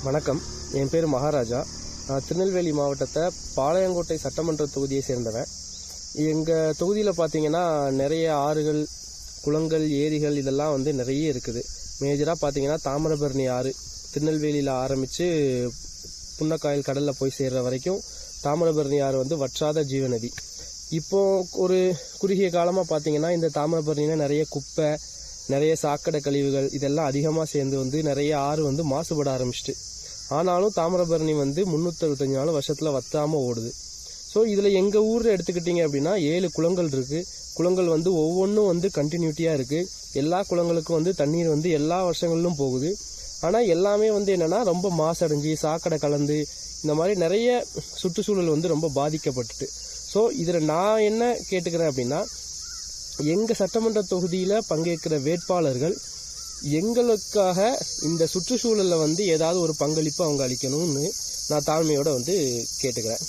வணக்கம். என் பேர் மகாராஜா. நான் திருநெல்வேலி மாவட்டத்தை பாளையங்கோட்டை சட்டமன்ற தொகுதியை சேர்ந்தவன். எங்கள் தொகுதியில் பார்த்தீங்கன்னா நிறைய ஆறுகள், குளங்கள், ஏரிகள் இதெல்லாம் நிறைய இருக்குது. மேஜராக பார்த்தீங்கன்னா தாமிரபரணி ஆறு திருநெல்வேலியில் ஆரம்பித்து புன்னக்காயல் கடலில் போய் சேர்கிற வரைக்கும் தாமிரபரணி ஆறு வற்றாத ஜீவநதி. இப்போது ஒரு குறுகிய காலமாக பார்த்தீங்கன்னா இந்த தாமிரபரணியில் நிறைய குப்பை, நிறைய சாக்கடை கழிவுகள் இதெல்லாம் அதிகமாக சேர்ந்து நிறைய ஆறு மாசுபட ஆரம்பிச்சிட்டு. ஆனாலும் தாமிரபரணி 365 நாள் வருஷத்தில் வற்றாமல் ஓடுது. ஸோ இதில் எங்கள் ஊரில் எடுத்துக்கிட்டிங்க அப்படின்னா 7 குளங்கள் இருக்குது. குளங்கள் ஒவ்வொன்றும் கண்டினியூட்டியாக இருக்குது. எல்லா குளங்களுக்கும் தண்ணீர் எல்லா வருஷங்களிலும் போகுது. ஆனால் எல்லாமே என்னென்னா ரொம்ப மாசடைஞ்சு சாக்கடை கலந்து இந்த மாதிரி நிறைய சுற்றுச்சூழல் ரொம்ப பாதிக்கப்பட்டுட்டு. ஸோ இதில் நான் என்ன கேட்டுக்கிறேன் அப்படின்னா, எங்கள் சட்டமன்ற தொகுதியில் பங்கேற்கிற வேட்பாளர்கள் எங்களுக்காக இந்த சுற்றுச்சூழலில் ஏதாவது ஒரு பங்களிப்பு அவங்க அளிக்கணும்னு நான் தாழ்மையோடு கேட்டுக்கிறேன்.